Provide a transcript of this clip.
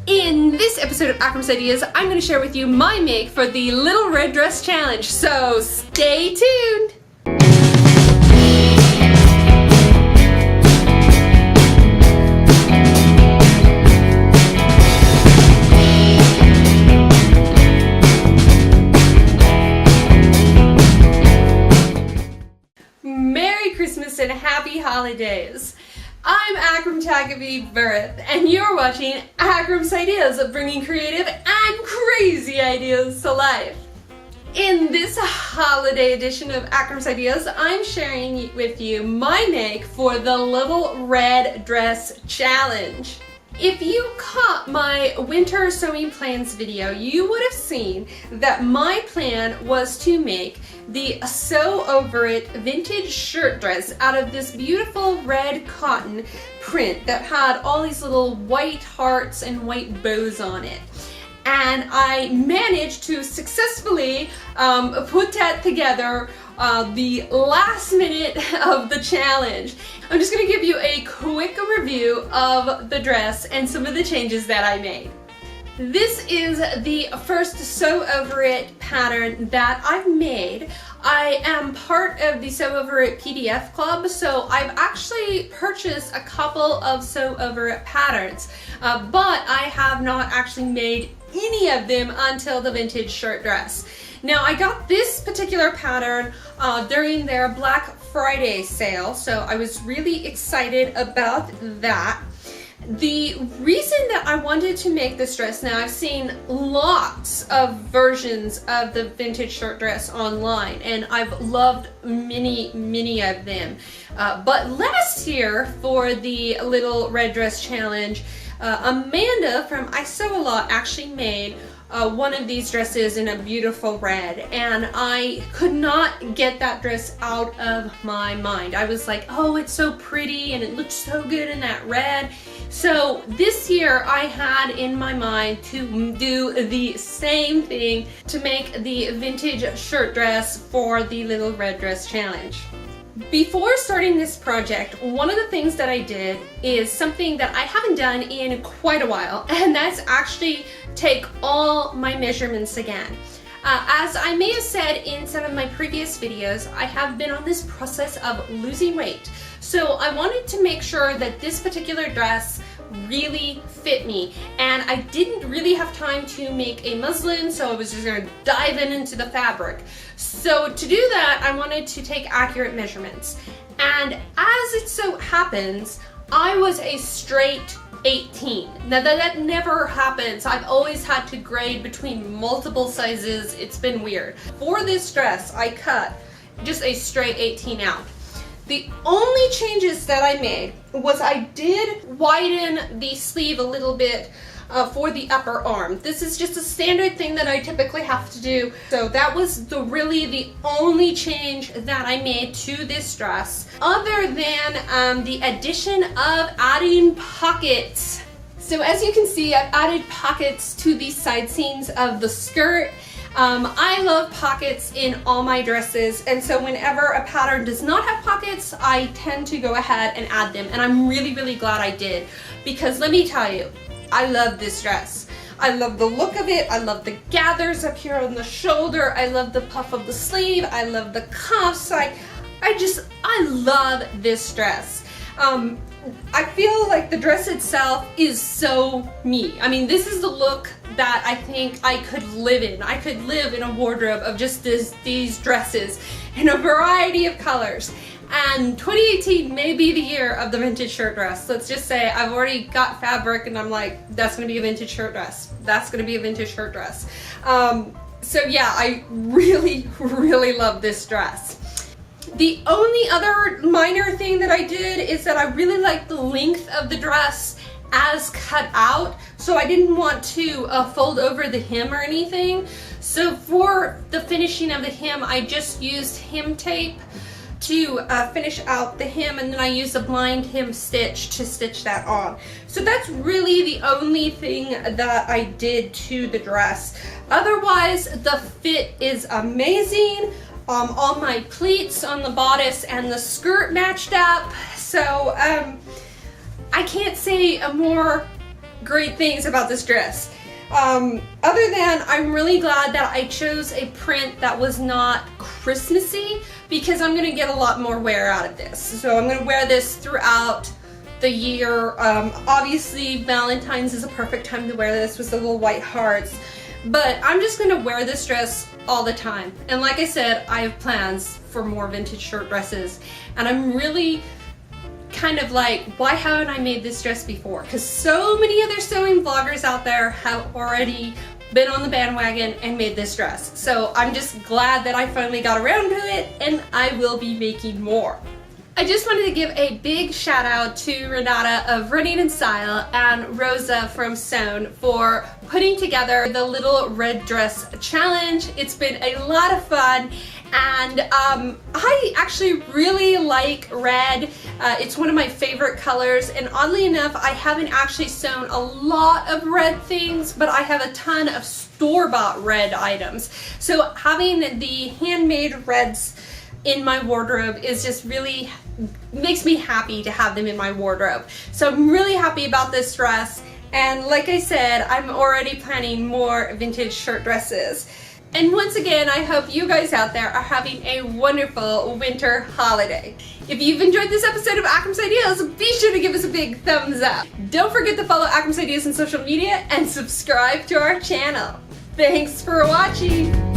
In this episode of Akram's Ideas, I'm going to share with you my make for the Little Red Dress Challenge, so stay tuned! Merry Christmas and Happy Holidays! I'm Akram Burith, and you're watching Akram's Ideas of bringing creative and crazy ideas to life. In this holiday edition of Akram's Ideas, I'm sharing with you my make for the Little Red Dress Challenge. If you caught my winter sewing plans video, you would have seen that my plan was to make the Sew Over It vintage shirt dress out of this beautiful red cotton print that had all these little white hearts and white bows on it. And I managed to successfully put that together the last minute of the challenge. I'm just going to give you a quick review of the dress and some of the changes that I made. This is the first Sew Over It pattern that I've made. I am part of the Sew Over It PDF club, so I've actually purchased a couple of Sew Over It patterns, but I have not actually made any of them until the vintage shirt dress. Now, I got this particular pattern during their Black Friday sale, so I was really excited about that. The reason that I wanted to make this dress, now I've seen lots of versions of the vintage shirt dress online, and I've loved many of them. But last year for the Little Red Dress Challenge, Amanda from I Sew A Lot actually made one of these dresses in a beautiful red, and I could not get that dress out of my mind. I was like, oh, it's so pretty and it looks so good in that red. So this year I had in my mind to do the same thing to make the vintage shirt dress for the Little Red Dress Challenge. Before starting this project, one of the things that I did is something that I haven't done in quite a while, and that's actually take all my measurements again. As I may have said in some of my previous videos, I have been on this process of losing weight. So I wanted to make sure that this particular dress really fit me, and I didn't really have time to make a muslin, so I was just going to dive into the fabric. So to do that, I wanted to take accurate measurements, and as it so happens, I was a straight 18. Now that never happens. I've always had to grade between multiple sizes. It's been weird. For this dress, I cut just a straight 18 out. The only changes that I made was I did widen the sleeve a little bit for the upper arm. This is just a standard thing that I typically have to do. So that was really the only change that I made to this dress, other than the addition of adding pockets. So as you can see, I've added pockets to the side seams of the skirt. I love pockets in all my dresses, and so whenever a pattern does not have pockets, I tend to go ahead and add them, and I'm really glad I did, because let me tell you, I love this dress. I love the look of it. I love the gathers up here on the shoulder. I love the puff of the sleeve. I love the cuffs. I love this dress. I feel like the dress itself is so me. I mean, this is the look that I think I could live in. I could live in a wardrobe of just these dresses in a variety of colors. And 2018 may be the year of the vintage shirt dress. Let's just say I've already got fabric and I'm like, that's gonna be a vintage shirt dress. That's gonna be a vintage shirt dress. So yeah, I really love this dress. The only other minor thing that I did is that I really like the length of the dress as cut out, so I didn't want to fold over the hem or anything. So for the finishing of the hem, I just used hem tape to finish out the hem, and then I used a blind hem stitch to stitch that on. So that's really the only thing that I did to the dress. Otherwise, the fit is amazing. All my pleats on the bodice and the skirt matched up. So I can't say a more great things about this dress. Other than I'm really glad that I chose a print that was not Christmassy, because I'm going to get a lot more wear out of this. So I'm going to wear this throughout the year. Obviously Valentine's is a perfect time to wear this with the little white hearts, but I'm just going to wear this dress all the time. And like I said, I have plans for more vintage shirt dresses, and I'm really kind of like, why haven't I made this dress before? Because so many other sewing vloggers out there have already been on the bandwagon and made this dress. So I'm just glad that I finally got around to it, and I will be making more. I just wanted to give a big shout out to Renata of Running in Style and Rosa from Sewn for putting together the little red dress challenge. It's been a lot of fun, and I actually really like red. It's one of my favorite colors, and oddly enough, I haven't actually sewn a lot of red things, but I have a ton of store-bought red items. So having the handmade reds in my wardrobe is just really makes me happy to have them in my wardrobe. So I'm really happy about this dress, and like I said, I'm already planning more vintage shirt dresses. And once again, I hope you guys out there are having a wonderful winter holiday. If you've enjoyed this episode of Akram's Ideas, be sure to give us a big thumbs up. Don't forget to follow Akram's Ideas on social media and subscribe to our channel. Thanks for watching.